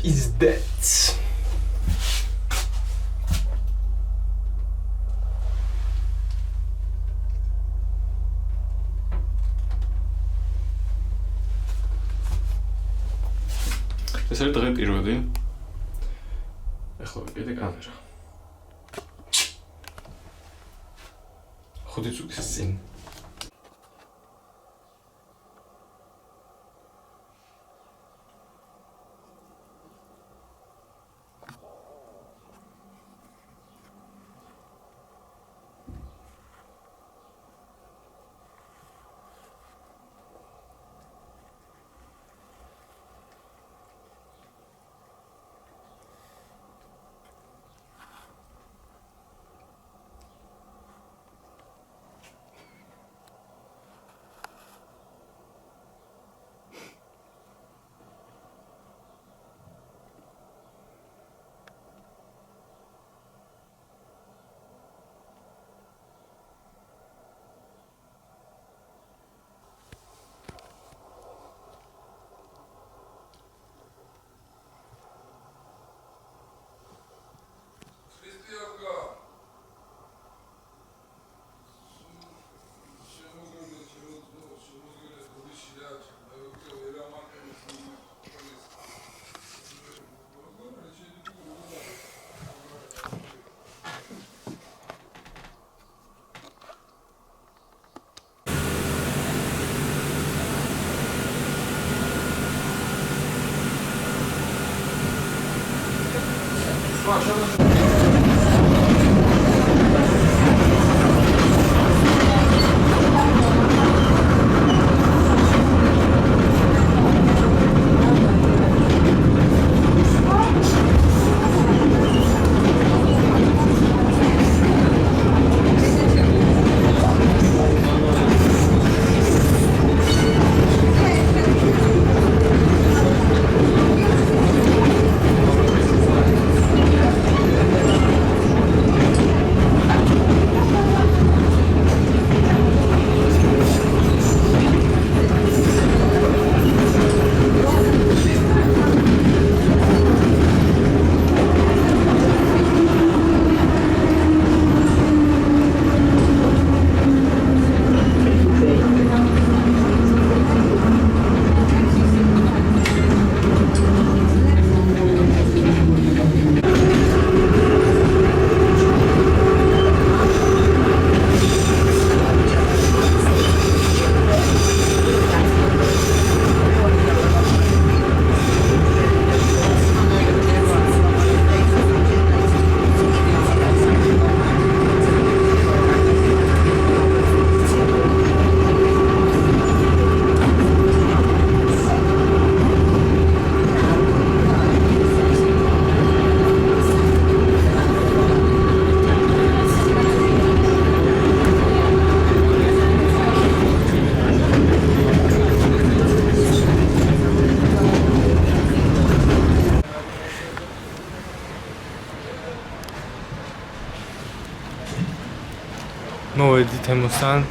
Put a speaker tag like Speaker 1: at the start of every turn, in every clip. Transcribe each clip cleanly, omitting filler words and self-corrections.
Speaker 1: is that? ეს არის დღე პირველი. ახლა ვიყიდე კამერა. 5 წუთის წინ. მოვედით ემოსთან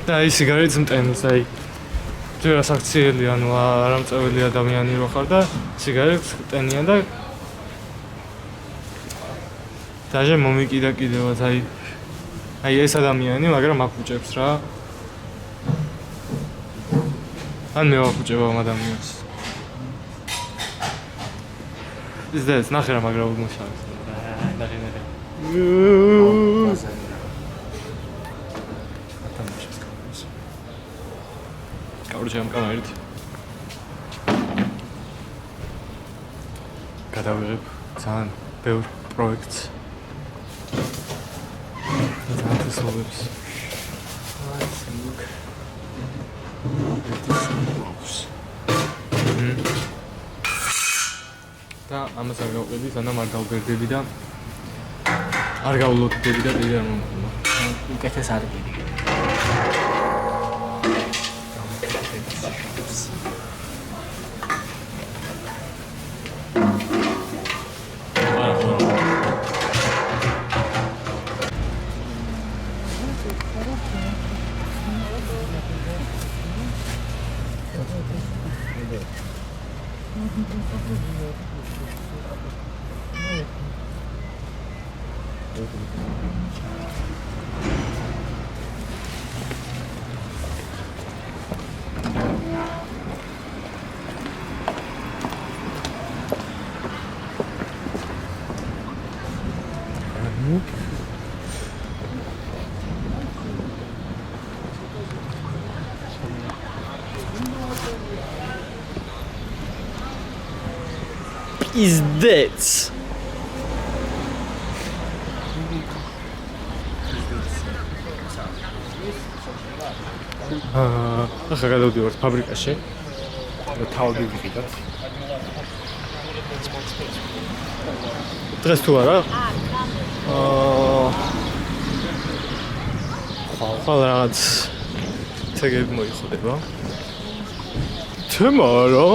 Speaker 1: და ის სიგარეტს მტენს, აი თუ რასაქციელი, ანუ არამწეველი ადამიანი რო ხარ და სიგარეტს მტენიან და დაჟე მომიკიდა კიდევაც, აი ეს ადამიანი, მაგრამ აფუჭებს რა. ან მე ვაფუჭებ ამ ადამიანს. ის ნახე რა მაგრა უბმუშავებს. ნახე. Короче, ამ კამერით გადავიღებ ძალიან ბევრ პროექტს. ძალიან ცნობებს. და ამას არ გავყიდი, სანამ არ გავბერდები და არ გავლოდები და დიდი არ მომხდომა. უკეთეს არ გიდი. Пиздец. ახლა გადავდივართ ფაბრიკაში. თავი ვიყიდათ. დღეს თუ არა? ხვალ რაღაც ცეგები მოიხდება. თემა რა?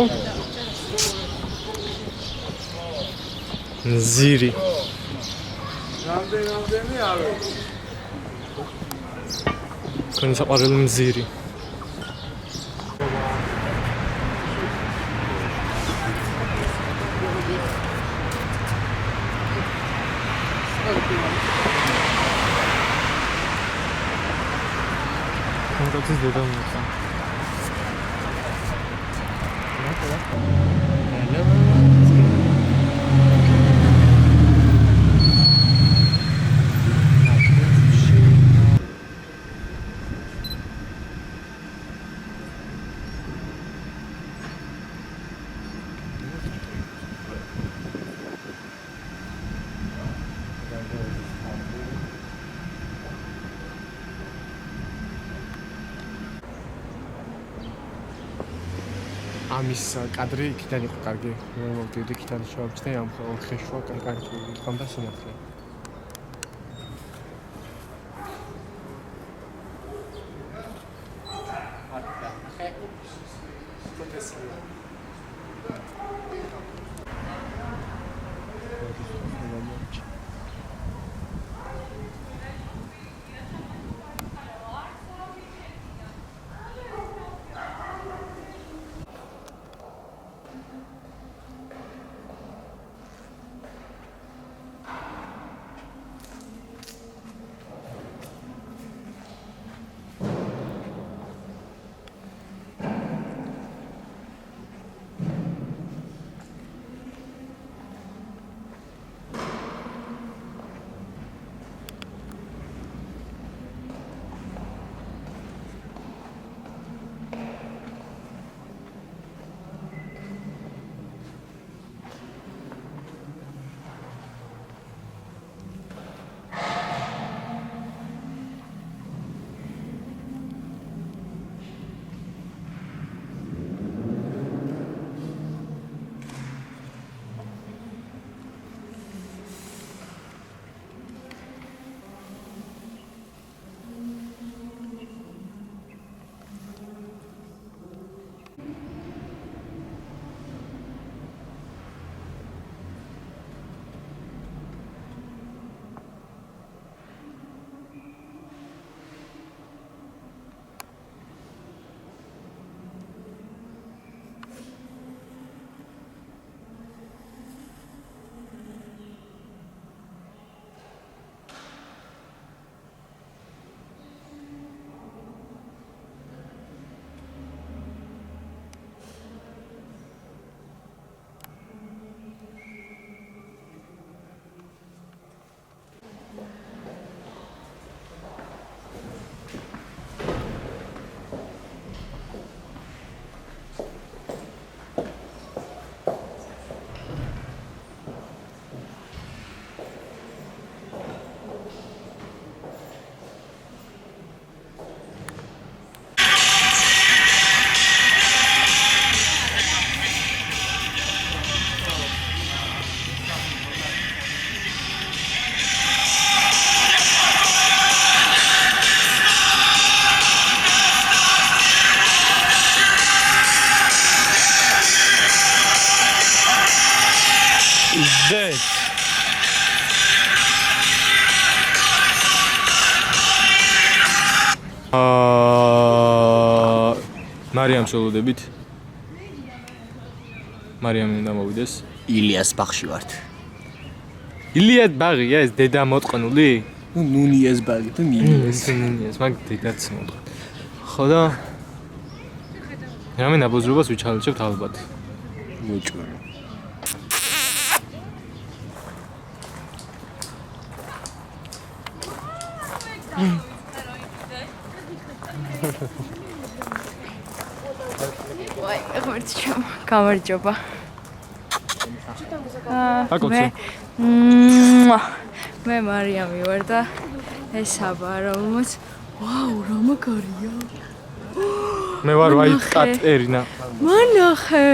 Speaker 1: ზირი. რამდენი არის? ქენი საყვარელი მზირი. კონტრაქტის დედამიწა. ამის კადრი იქიდან იყო კარგი. მოვიდოდი იქიდან შევაბჭდი ამ ხეშვა კარგი გქონდა სინათლე. Dead. მარიამ შელოდებით. მარიამი უნდა მოვიდეს.
Speaker 2: ილიას ბაღში ვართ.
Speaker 1: ილიას ბაღია ეს დედა მოტყნული?
Speaker 2: ნუნიას ბაღი თუ ნინიას.
Speaker 1: ნინიას მაგ დედაც მოტყ. ხო და რამე ნაბოზრობას ვიჩალჩებთ ალბათ.
Speaker 2: მოჭრა.
Speaker 3: ვაი, გამარჯობა. მე მარიამი ვარ და ეს აბა რომელმაც ვაუ, რა მაგარია.
Speaker 1: მე ვარ ვაი კატერინა.
Speaker 3: მანახე.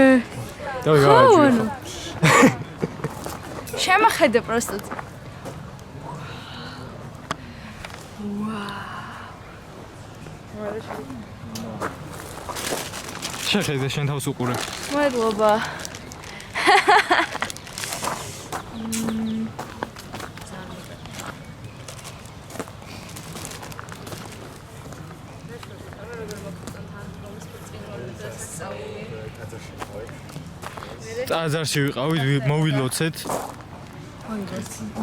Speaker 1: დავიაჯო.
Speaker 3: შემახედე პროსტად.
Speaker 1: შეხედე შენ თავს უყურე.
Speaker 3: მადლობა.
Speaker 1: ტაძარში ვიყავით, მოვილოცეთ.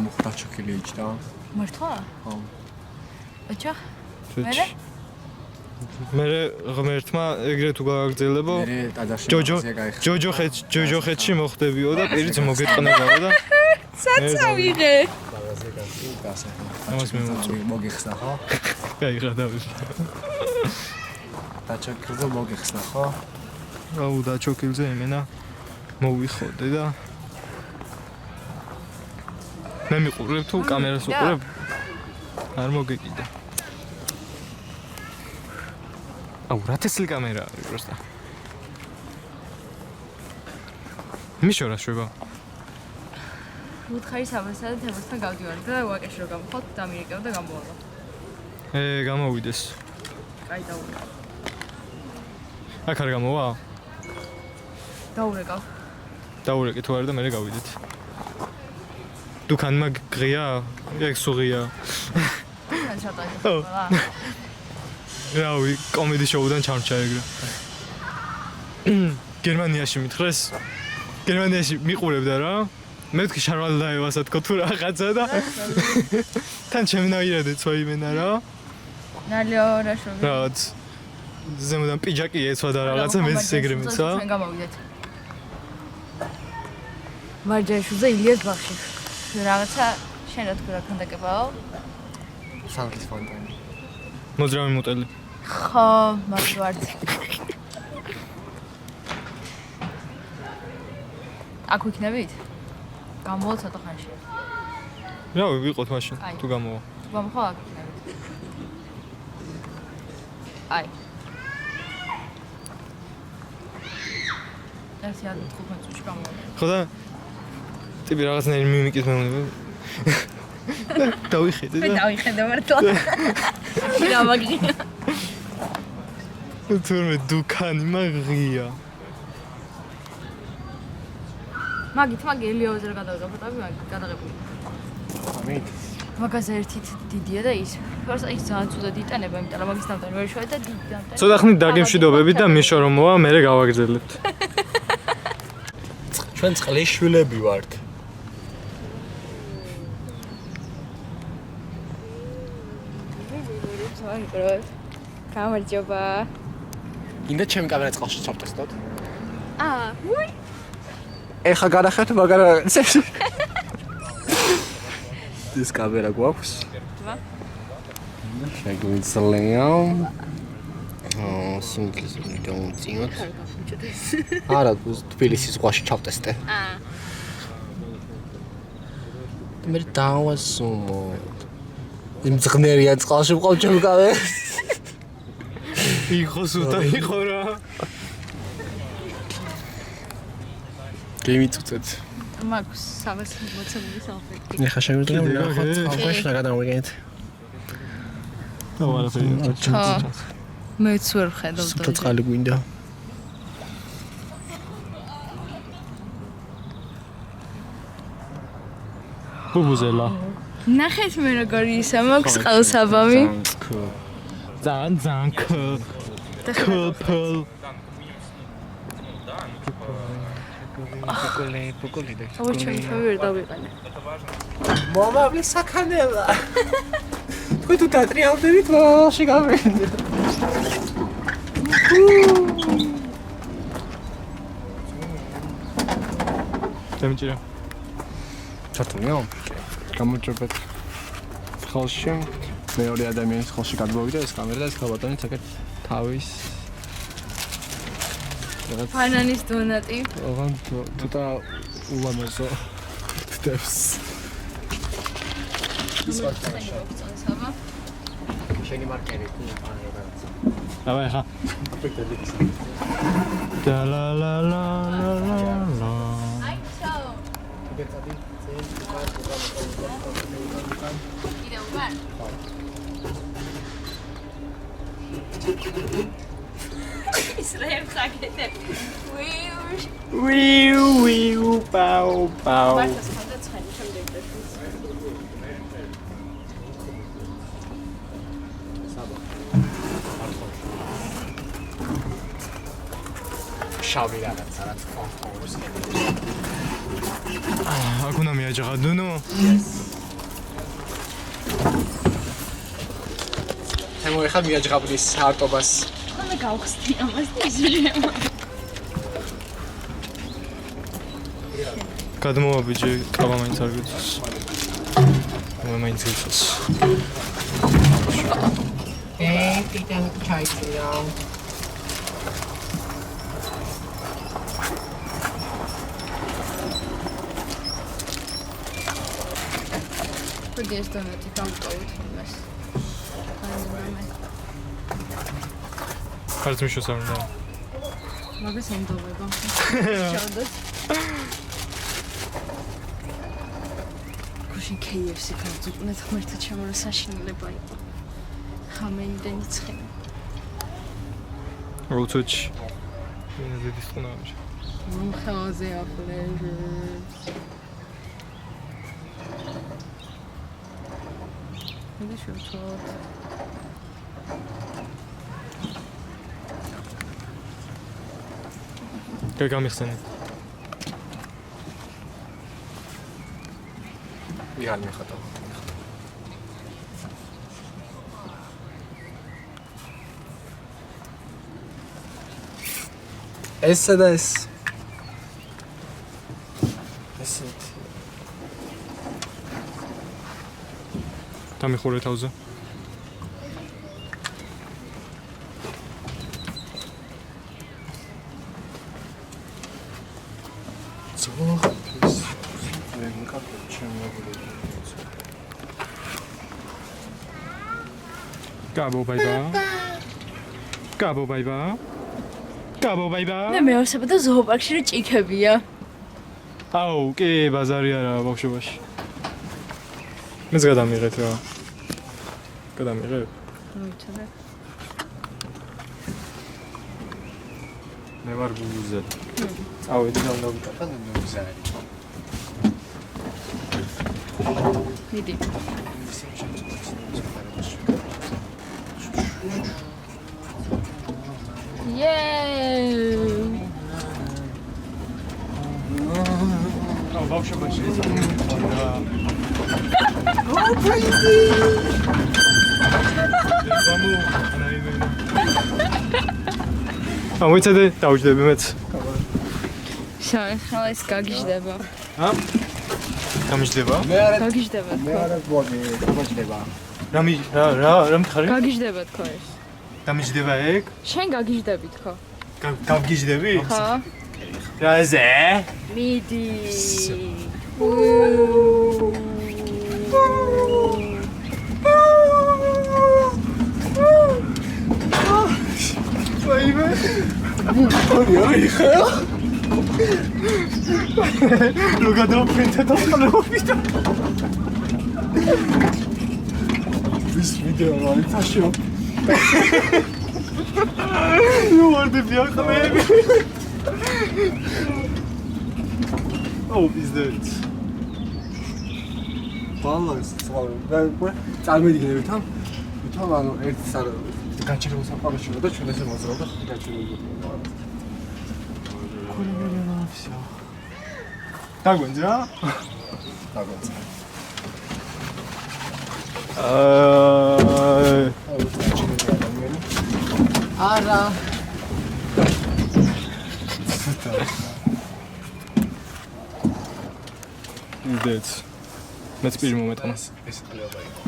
Speaker 2: მოხდა ჩოქილი იჭდა.
Speaker 3: მართლა?
Speaker 2: ხო.
Speaker 3: აჩა? მერე?
Speaker 1: მე ღმერთმა ეგრე თუ გავაგრძელებო.
Speaker 2: მე ტაძარში
Speaker 1: ჯოჯოხეთში მოხდებიო და პირიც მოგეწყნებაო და
Speaker 3: საწავიღე.
Speaker 2: ამას მე მოგიხსნა ხო?
Speaker 1: აი რა დავიშ.
Speaker 2: დაჩოქილზე მოგიხსნა ხო?
Speaker 1: აუ დაჩოქილზე იმენა მოვიხოდე და მე მიყურებ თუ კამერას უყურებ? არ მოგეკიდა. აუ რა თესლი კამერა არის პროსტა. მიშორა შვება.
Speaker 3: უთხარი საბასა და თემასთან გავდივართ და ვაკეში რო გამოვხოთ დამირეკევ და გამოვალა.
Speaker 1: გამოვიდეს.
Speaker 3: კაი დაურეკავ.
Speaker 1: აქ არ გამოვა?
Speaker 3: დაურეკავ.
Speaker 1: დაურეკე თუ არა და მე გავიდეთ. დუქანმა გღია? ეგ სუღია.
Speaker 3: ან შატაი ყველა.
Speaker 1: რავი, კომედი შოუდან ჩამრჩა ეგრე. გერმანიაში მითხრეს? გერმანიაში მიყურებდა რა? მე ვთქვი შარვალდაევასა თქო თუ რაღაცა და თან შემნაირადე ცოიმენა რა.
Speaker 3: ნალიო რა შოგი.
Speaker 1: რაღაც ზემოდან პიჯაკი ეცვა და რაღაცა მეც ეგრე მიცა.
Speaker 3: ჩვენ გამოვიდეთ. მარჯაიშვილზე ილიას ბაღში. რაღაცა შენ რა თქვი რა ქანდაკებაო?
Speaker 2: სანკის ფონტანი.
Speaker 1: მოძრავი მუტელი.
Speaker 3: ხო, მაგ ვართ. აქ ვიქნებით? გამოვა ცოტა ხანში.
Speaker 1: რავი, ვიყოთ მაშინ თუ გამოვა.
Speaker 3: გამოვა აქ ვიქნებით. აი. ეს яг 15 წუთში გამოვა.
Speaker 1: ხო და ტიპი რაღაცნაირი მიმიკით მეუბნება. დავიხედე და
Speaker 3: დავიხედე მართლა. რა მაგია.
Speaker 1: თურმე დუქანი მაგია.
Speaker 3: მაგით მაგ ელიოზზე რა გადავიღებ, გადაღებული.
Speaker 2: ამით.
Speaker 3: მაგაზე ერთით დიდია და ის. ფორს ის ძალიან ცუდად იტანება, იმიტომ რომ მაგის ნამდვილი ვერ შევედა დიდი დამტენ.
Speaker 1: ცოტა ხნით დაგემშვიდობებით და მიშო რომ მოვა, მე გავაგრძელებთ.
Speaker 2: ჩვენ წყლის შვილები ვართ.
Speaker 3: გამარჯობა.
Speaker 2: ინდა ჩემი კამერა წყალში ჩავტესტოთ.
Speaker 3: ვუი.
Speaker 2: ეხა გადახეთ მაგარა ეს კამერა გვაქვს?
Speaker 3: დვა.
Speaker 2: შეგვიძლია სინგლზე დავუწიოთ. არა, თბილისის ზღვაში ჩავტესტე. მე დავასუმო. იმ ზღნერიან წყალში ვყავ ჩემი კამერა.
Speaker 1: იყო სულთა იყო რა.
Speaker 2: გემიწუწეთ.
Speaker 3: მაქვს 360 სალფეტი.
Speaker 2: ეხა შეგვიძლია ნახოთ წყალში რა გადავიგეთ.
Speaker 1: აუ არაფერი.
Speaker 3: მეც ვერ ვხედავ და.
Speaker 2: სუფთა წყალი გვინდა.
Speaker 1: ბუბუზელა.
Speaker 3: ნახეთ მე როგორი ისა მაქვს ყელსაბამი.
Speaker 1: ძალიან კოპლ.
Speaker 2: პუკული და
Speaker 3: აბა ჩემი ვერ დავიყენე.
Speaker 2: მომავლე საქანელა. თქვი თუ დატრიალდებით მაშინ გამენდე.
Speaker 1: დამჭირა.
Speaker 2: ჩართუნიო? გამოჭრეთ. ხალში მეორე ადამიანის ხალში გადმოვიდა ეს კამერა და ეს ქალბატონი ცაკეთ თავის
Speaker 3: ფანანის დონატი.
Speaker 2: ოღონდ ცოტა ულამაზო ხდებს. შენი მარკერი
Speaker 1: давай ხა. და ლა ლა ლა ლა ლა.
Speaker 3: აი ჩაო. კიდე უკან. ის რეებს აკეთებ.
Speaker 1: ვიუ პაუ პაუ.
Speaker 3: მართლა სხვადასხვაი შემდეგ დაშვის.
Speaker 2: შავი რაღაცა რაც კონფორს.
Speaker 1: აქ უნდა მიაჯღადუნო.
Speaker 2: თემო ეხა მიაჯღაბნის საარტობას.
Speaker 3: ხომ გავხსნი ამას ისრემა.
Speaker 1: გადმოვაბიჯე კავა მაინც არ გიწევს. მაინც გიწევს.
Speaker 2: პიტენ ჩაიწია.
Speaker 3: Păi este un eticat caut frumos.
Speaker 1: ხარც მიშოსავდა.
Speaker 3: მაგას ემდოვება. შევდოთ. გუშინ KFC გავწუყნეთ ღმერთად შემორა საშინელება იყო. ხამენდენი ცხენი.
Speaker 1: როუცოჩი. დიდი სტუნაჟი.
Speaker 3: მომხელაზე აფლეჟი. მე შევწოთ.
Speaker 1: გამიხსენე.
Speaker 2: ვიღარ მიხატო. ესა და ეს. ესეთ.
Speaker 1: დამიხურე თავზე. Gabo bye-bye. Gabo bye-bye. Gabo bye-bye.
Speaker 3: მე მეოსება და ზოოპარკში რო ჭიქებია.
Speaker 1: აუ, კი, ბაზარი არა ბავშვობაში. მეც გადამიღეთ რა. გადამიღებ?
Speaker 3: მოიწოდე.
Speaker 1: მე ვარ გუგუზე.
Speaker 2: წავედი და უნდა ვიტყვა და მოგზაარი.
Speaker 3: მიდი.
Speaker 1: აუ, ბავშვობაში ეს არა. მოიცადე, დავჯდები მეც.
Speaker 3: შენ ეს გაგიჟდება.
Speaker 1: გამიჯდება?
Speaker 3: გაგიჟდება.
Speaker 2: მე არა გვაგი, გამიჯდება.
Speaker 1: რა მითხარი?
Speaker 3: გაგიჟდება თქო ეს.
Speaker 1: გამიჯდება ეგ?
Speaker 3: შენ გაგიჟდები თქო.
Speaker 1: გავგიჯდები?
Speaker 3: ხო.
Speaker 1: რა ზე?
Speaker 3: მიდი.
Speaker 1: ვაიმე.
Speaker 2: ორი ხა.
Speaker 1: Nu გადავფრინდე და ხალხობიდა.
Speaker 2: This video არის თაშო.
Speaker 1: ნუ ვარდი ბიახმები. აუ ბიზდეთ.
Speaker 2: ბალანს ცვალე. და წარმოვიდგინე თან. თან ანუ ერთ სარ გაჩერებულ საფაროში და ჩვენ ესე მოძრაობდა გაჩერებული.
Speaker 1: ქოლეგები ვაფშე. დაგვენძა?
Speaker 2: დაგვენძა.
Speaker 3: არა.
Speaker 1: იდეც. მეც პირი მომეტანა.
Speaker 2: ეს ყლება იყო.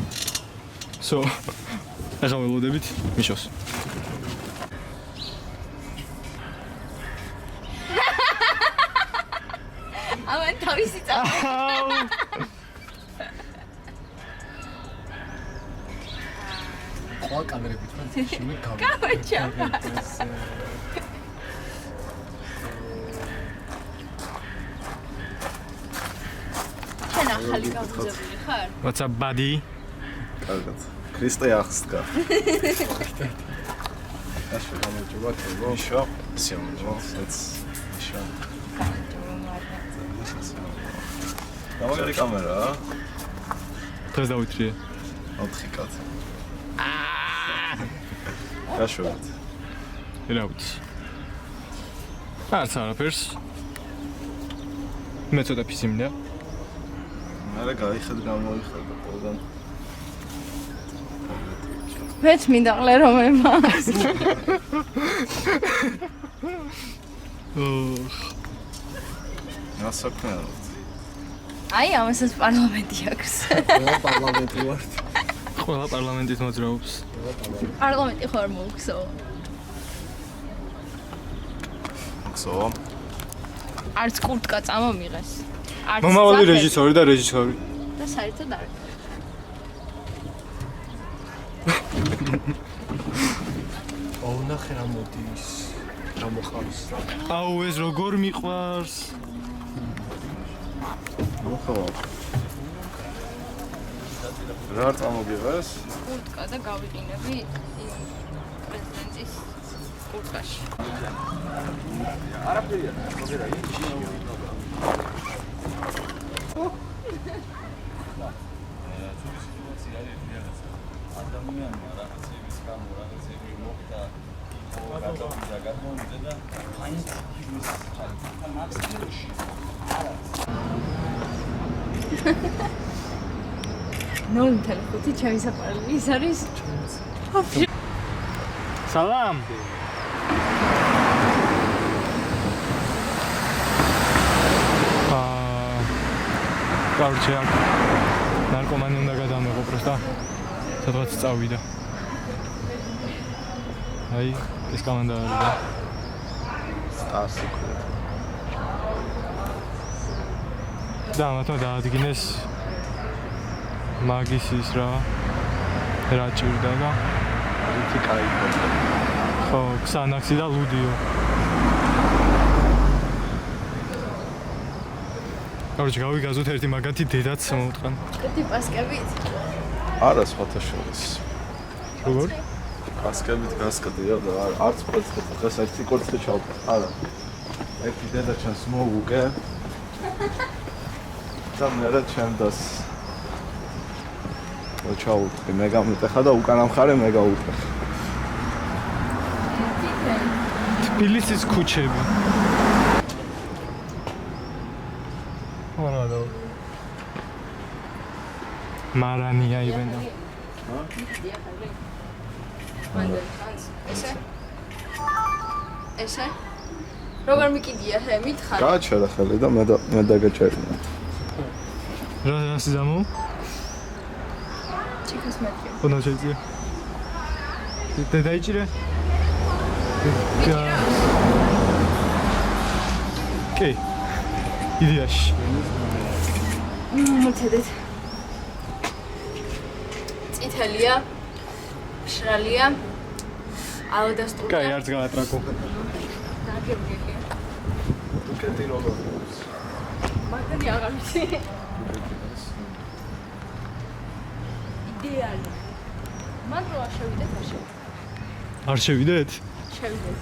Speaker 1: So, ახლა ველოდებით მიშოს.
Speaker 3: ამან თავისი წამო.
Speaker 2: ყველა კამერები თქვენ შევი
Speaker 3: გავაჩა. შენ ახალი გამზებული ხარ?
Speaker 1: What's up, buddy?
Speaker 4: კარგად. ქრისტე ახსდგა.
Speaker 2: ასე გამარჯობა თებო.
Speaker 4: მიშო, სიამოვნებო. მიშო. გამაგარი კამერა.
Speaker 1: დღეს დავითრიე.
Speaker 4: 4 კაც. გაშვებთ.
Speaker 1: რა ვიცი. არც არაფერს. მე ცოტა ფისიმია.
Speaker 4: მე გაიხედ გამოიხადა ყველგან.
Speaker 3: მეც მინდა ყლე რომ ემას.
Speaker 4: ნასაქმეა.
Speaker 3: აი ამასაც პარლამენტი აქვს.
Speaker 2: პარლამენტი ვარ.
Speaker 1: ყველა პარლამენტის მოძრაობს.
Speaker 3: პარლამენტი ხარ მოგხსო.
Speaker 4: ხსო.
Speaker 3: არც კურტკა წამომიღეს. არც
Speaker 1: მომავალი
Speaker 3: ძაფები.
Speaker 1: რეჟისორი და რეჟისორი.
Speaker 3: და საერთოდ არ.
Speaker 2: აუ ნახე რა მოდის. რა მოხავს.
Speaker 1: აუ ეს როგორ მიყვარს.
Speaker 4: მოხო. რა წამოგიღეს?
Speaker 3: კურტკა და გავიყინები პრეზიდენტის კურტკაში. ნოლთან ხუთი ჩემი საყვარელი ის არის.
Speaker 1: სალამ. კარჩე აქ ნარკომანი უნდა გადამეღო პროსტა სადღაც წავიდა. აი ეს კომანდა არის და
Speaker 4: სტასი.
Speaker 1: და მათმა დაადგინეს მაგის ის რა ჭირდა და
Speaker 4: რითი კაი იყო.
Speaker 1: ხო ქსანაქსი და ლუდიო. კაროჩე გავიგაზოთ ერთი მაგათი დედაც მოუტყან.
Speaker 3: ერთი პასკებით.
Speaker 4: არა სხვათა შორის.
Speaker 1: როგორ?
Speaker 4: გასკებით გასკდია და არც კვერცხი დღეს ერთი კვერცხი ჩავდა. არა. ერთი დედა ჩანს მოუგე. და მე რა ჩემდას. ჩაუწყი მე გამიტეხა და უკანა მხარე მე გაუტეხა.
Speaker 1: თბილისის ქუჩები. ვარადა. მარანია იბენა.
Speaker 3: ესე? როგორ მიკიდია ჰე მითხარ?
Speaker 4: გააჩერა ხელი და მე დაგაჩერნა.
Speaker 1: რა ასიზამო?
Speaker 3: ჩიქოს მეტრი.
Speaker 1: ხონა შეიძლება. დაიჭირე? კი. იდეაში.
Speaker 3: მოცედეთ. წითელია. შრალია. ალოდასტურია.
Speaker 1: კაი, არც გაატრაკო.
Speaker 3: დაგებგელია.
Speaker 4: უკეთი როგორ არის?
Speaker 3: მაგარი აღარ ვიცი. იდეალი. მაგრამ არ შევიდეთ, არ შევიდეთ.
Speaker 1: არ შევიდეთ?
Speaker 3: შევიდეთ.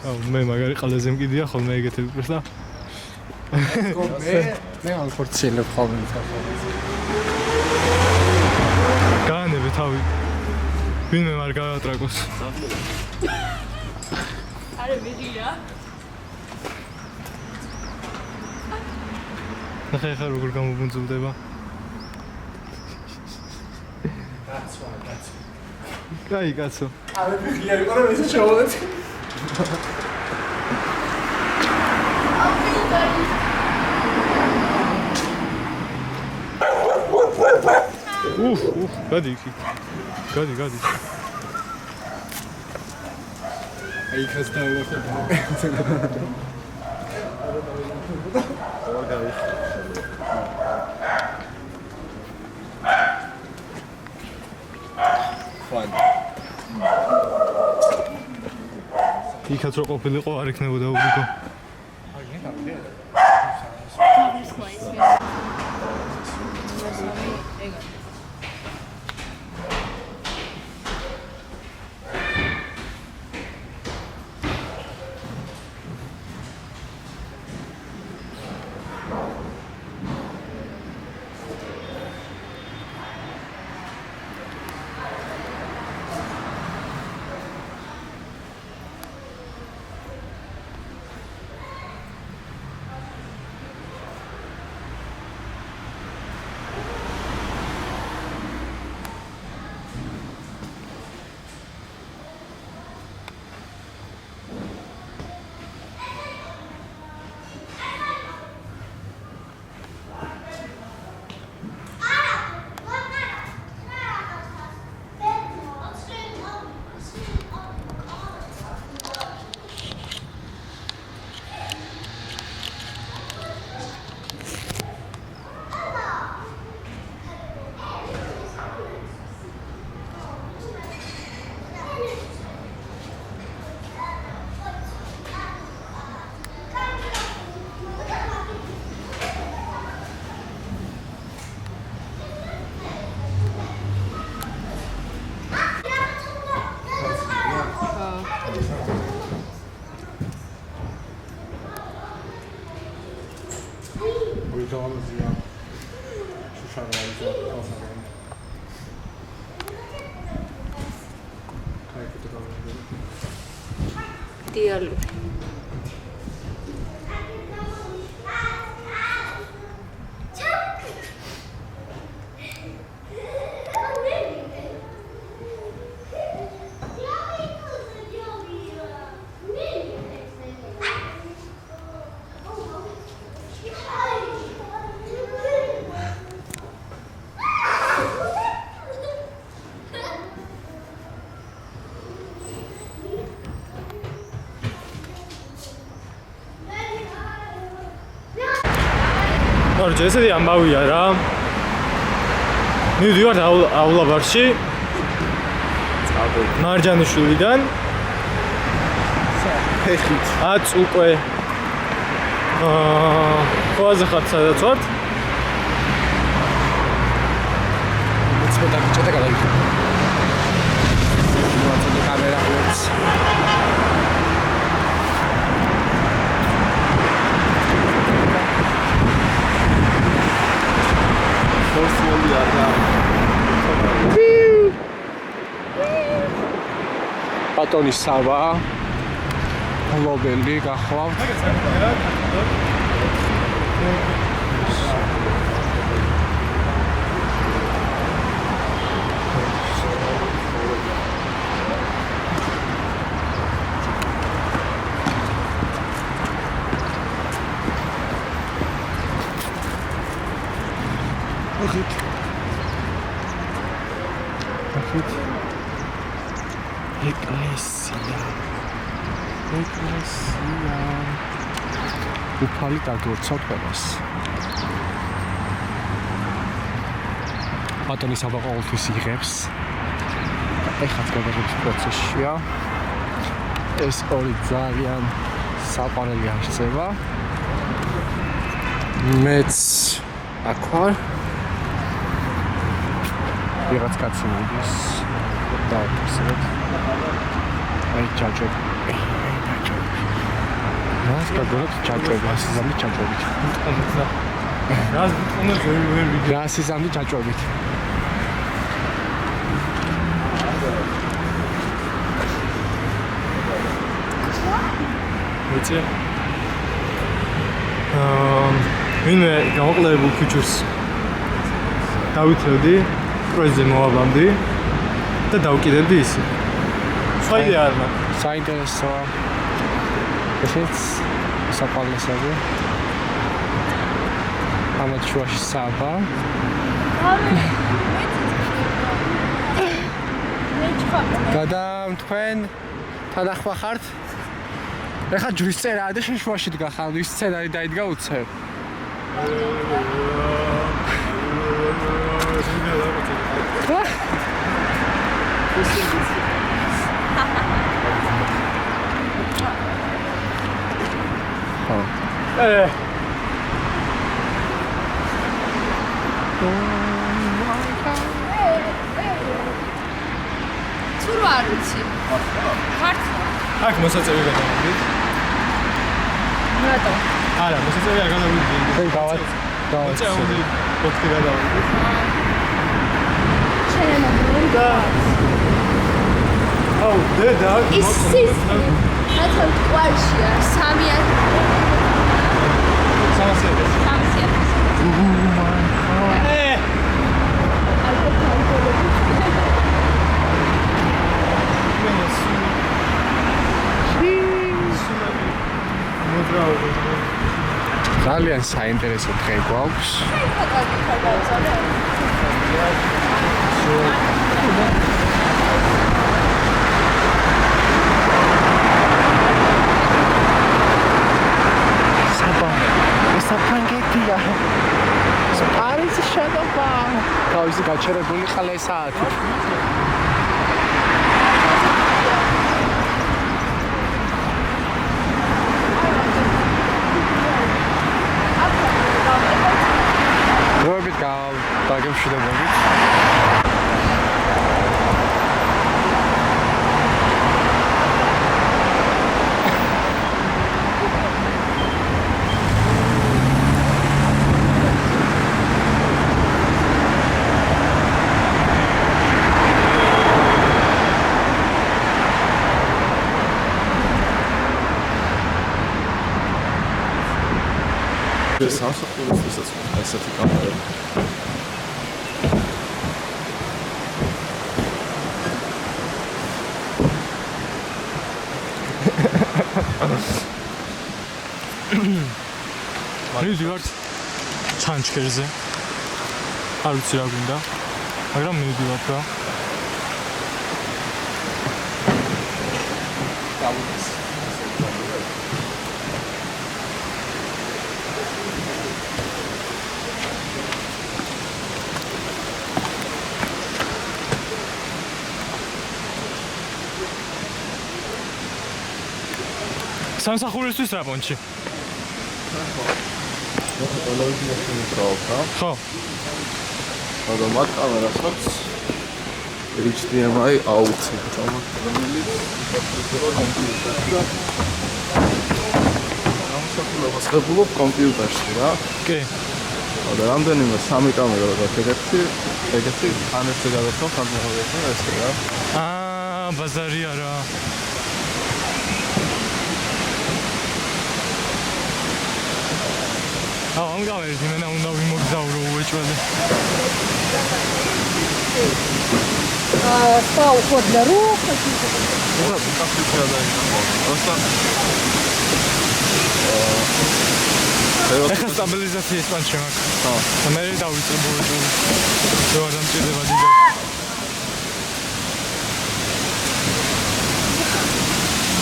Speaker 1: აუ, მე მაგარი ყალეზე მკიდია ხოლმე ეგეთები პროსტა.
Speaker 2: მე
Speaker 1: ვინმე არ გაატრაკოს.
Speaker 3: არე ვიღია.
Speaker 1: ნახე ხა როგორ გამობუნძულდება. კაი კაცო.
Speaker 2: არე ვიღია იყო რომ ეს ჩავალეთ.
Speaker 1: გადი იქ. გადი.
Speaker 2: აი ხას დავახო.
Speaker 1: იქაც რო ყოფილიყო არ იქნებოდა უბრიკო.
Speaker 2: Uygulamazıyor. Şu şartlarda olmadan. Hareketi kalmıyor.
Speaker 3: Dialog.
Speaker 1: ორჯერ ესეთი ამბავია რა. მივდივართ აულაბარში. მარჯანიშვილიდან.
Speaker 2: ფეხით.
Speaker 1: აც უკვე ყველაზე ხართ სადაც ვართ.
Speaker 2: მეცხრე ბიჭა გადავიდა. მოაწოდე კამერა ხოც.
Speaker 4: ფორსული არა.
Speaker 2: ბატონი სავა. ლობელი გახლავთ. ეკლესია. უფალი დაგლოცავთ ყველას. ბატონი საბა ყოველთვის იღებს. ეხაც გადაღების პროცესშია. ეს ორი ძალიან საყვარელი არსება. მეც აქ ვარ. ვიღაც კაცი მიდის. დავფასებთ. აი ჩაჭები. რას გაგოროთ ჩაჭები, ასიზამი ჩაჭებით.
Speaker 1: რას უნდა ვერ ვიდე.
Speaker 2: ასიზამი ჩაჭებით.
Speaker 1: მოიწია. ვინმე გამოყენებულ ფიჩურს დავითრევდი, პროექტზე მოვაბამდი და დავკიდებდი ისე. სხვა იდეა არ მაქვს.
Speaker 2: საინტერესოა. ესეც საფალესები. ამათ შუაში საბა. გადამ თქვენ თანახმა ხართ? ეხლა ჯვრის წერაა და შენ შუაში დგა ხარ, ის სცენარი დაიდგა უცებ.
Speaker 3: თუ არ ვიცი. ხართ?
Speaker 1: აქ მოსაწევი გადავიდით.
Speaker 3: რატო?
Speaker 1: არა, მოსაწევი არ გადავიდით.
Speaker 2: თქვენ გავაც.
Speaker 1: მოწეული პოდკასტი გადავიდით.
Speaker 3: ჩემი
Speaker 1: და აუ, დედა,
Speaker 3: ის რაცა მტკვარშია 3,000
Speaker 2: ძალიან საინტერესო დღე გვაქვს. საფრანგეთია. პარიზი შეგობა. თავისი გაჩერებული ხალე საათი. დროებით დაგემშვიდობებით.
Speaker 4: სამსახურისთვისაც ესეთი კამერა.
Speaker 1: მივდივართ ჩანჩქერზე. არ ვიცი რა გვინდა, მაგრამ მივდივართ რა. სამსახურისთვის რა პონჩი? ხო.
Speaker 4: მაგრამ მათ კამერას აქვს HDMI აუცი. ამასაკულობას ხებულობ კომპიუტერში რა.
Speaker 1: კი.
Speaker 4: და რამდენიმე 3 კამერა გაქვს ეგეთი ანერზე გადაწყობ ხანმოღებია ეს რა.
Speaker 1: ბაზარია რა. ამ გამერით იმენა უნდა ვიმოგზავრო უეჭველი.
Speaker 5: Стал уход для рук.
Speaker 4: Ура, как включила просто
Speaker 1: ეხლა სტაბილიზაციის პანჩი მაქვს.
Speaker 4: ხო.
Speaker 1: და მე დავიწყე ბოლოს. რო არ დამჭირდება დიდი.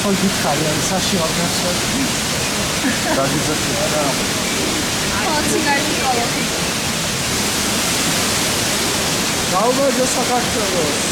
Speaker 2: ოღონდ ხალიან საშიავდეს.
Speaker 4: დაგიძახი რა.
Speaker 3: ციგარი ყოლა.
Speaker 2: გავბაძო საქართველოს.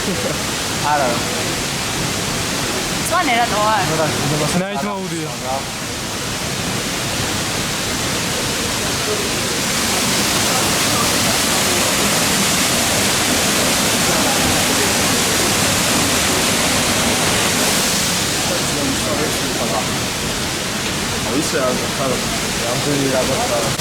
Speaker 2: არა.
Speaker 3: მწვანე რატო არ?
Speaker 1: ნაით მაუდია.
Speaker 4: ისე არ ხარ რამდენი რაღაცა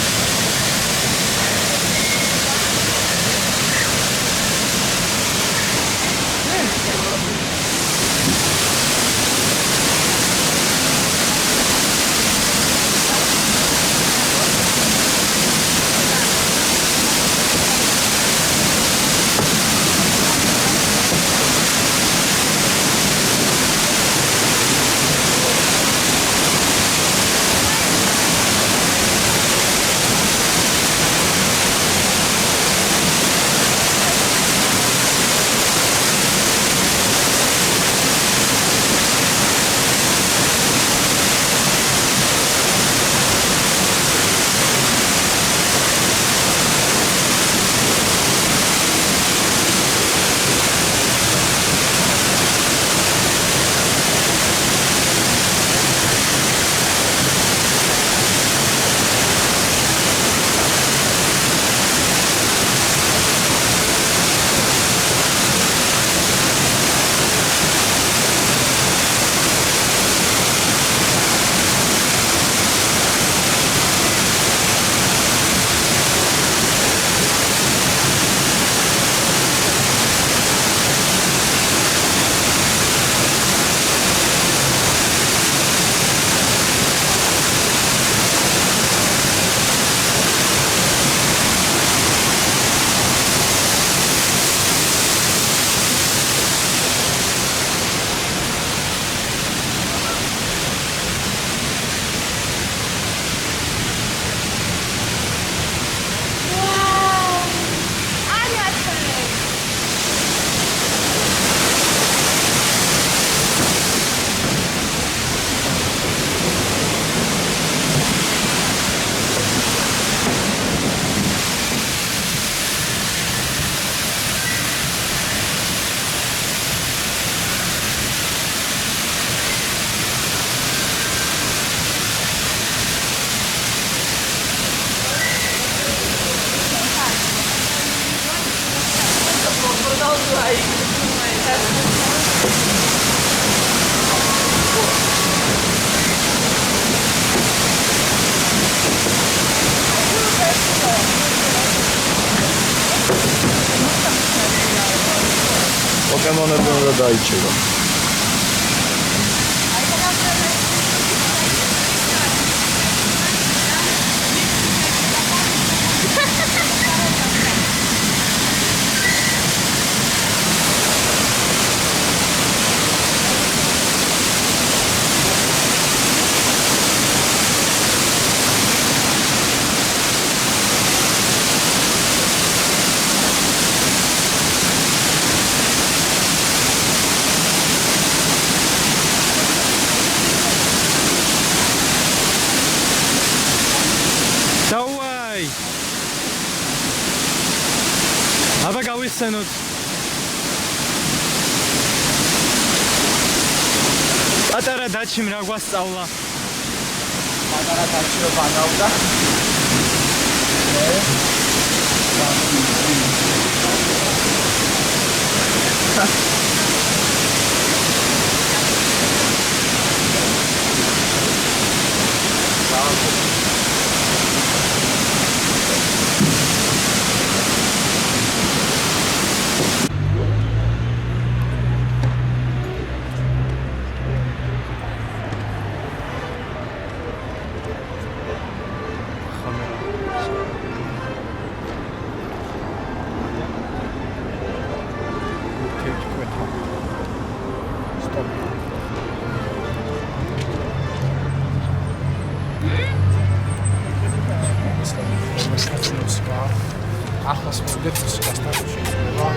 Speaker 4: პოკემონები უნდა დაიჭირო.
Speaker 1: Давай! აბა გავიხსენოთ. პატარა დაჩიმ რა გვასწავლა.
Speaker 2: პატარა დაჩიო ბანავდა. ახლას მოვიდეთ მუსიკასთან შეიძლება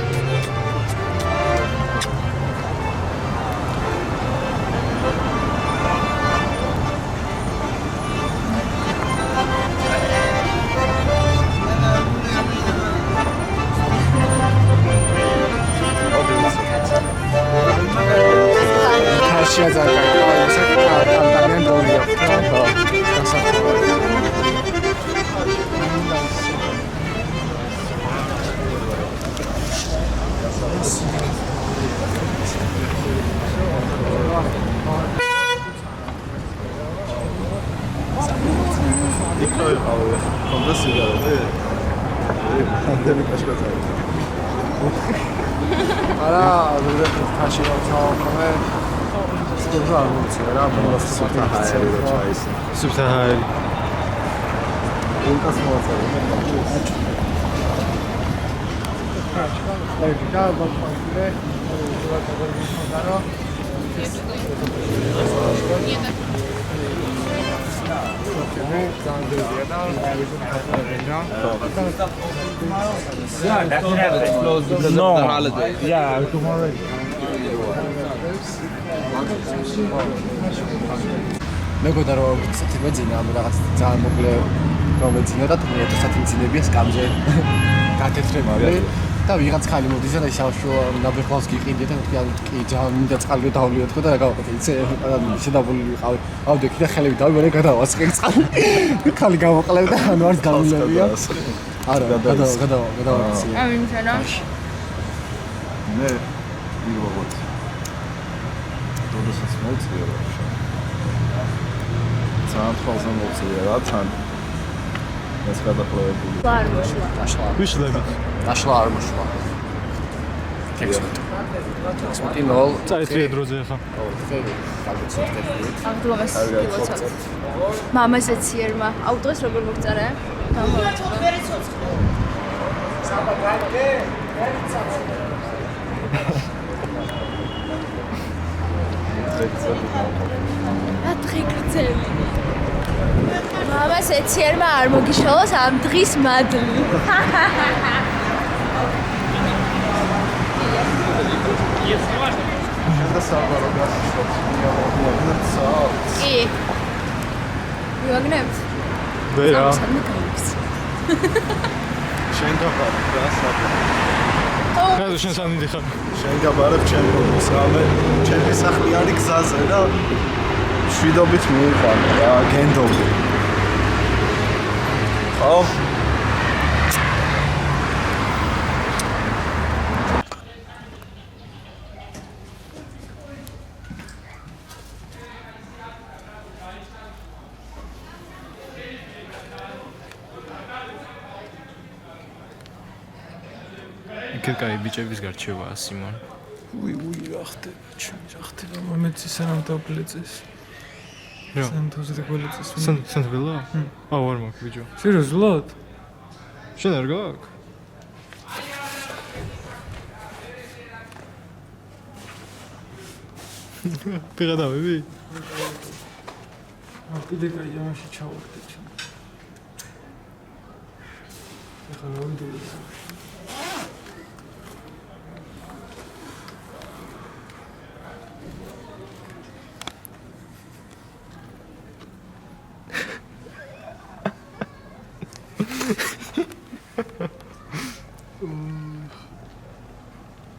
Speaker 4: ანდელი კაშკაცა.
Speaker 2: არა, ზოგადად თაში რა თავხმე. სულ არ მოწია რა, ბოლოს
Speaker 4: საჰაერი რო ჩაის.
Speaker 1: სუბსაჰარი.
Speaker 4: ინკას მოაწერე.
Speaker 2: აი, და ბოლოს მეგონა რომ ცოტა მეძინა ამ რაღაც ძალიან მოკლე რომ მეძინა და თუმცა მძინებია სკამზე გაკეთრებული და ვიღაც ხალი მოდის და ისავშო ნაბეხავს გიყიდე და კი ძალიან მინდა წყალი დავლიოთ ხო და რა გავაკეთე იცი შედაბული ვიყავი ავდექი და ხელები დავიბარე გადავასხე წყალი ხალი გავაყლებ და ანუ არც გამილებია არა გადავასხე
Speaker 3: ამინცანა
Speaker 4: მე ვიღოთ დოდოსაც მოწია რა ძალიან ხალხს მოწია რა თან ეს გადაყოლებული
Speaker 3: არ მოშლა
Speaker 1: ვიშლები.
Speaker 2: დაშლა არ მოშვა 16 0
Speaker 1: წაიწვია დროზე ხა.
Speaker 3: აღდგომას გილოცავ მამას ეციერმა აუტოს როგორ მოგწარა ათხიქცები მამას ეციერმა არ მოგიშალოს ამ დღის მადლი კი ვაგნებთ
Speaker 1: ვერა.
Speaker 3: სამი გაიქს
Speaker 4: შენ გაბარებ რა საბა
Speaker 1: რა შენ სამი ხარ.
Speaker 4: შენ გაბარებ ჩემ პრობლემას რამე ჩემი სახლი არის გზაზე და შვიდობით მივიყავ რა გენდობი ხო
Speaker 1: იქ კაი ბიჭების გარჩევაა სიმონ.
Speaker 5: უი რა ხდება ჩემი რა ხდება მომეცი სანამ დაბლეწეს
Speaker 1: რა?
Speaker 5: სანთოზე გველეწეს
Speaker 1: სანთველა? აუ არ მაქვს ბიჭო.
Speaker 5: სერიოზულად
Speaker 1: შენ არ გაქვს? პირადავები?
Speaker 5: კიდე კაი ამაში ჩავარდე ჩემ ეხლა მომდირი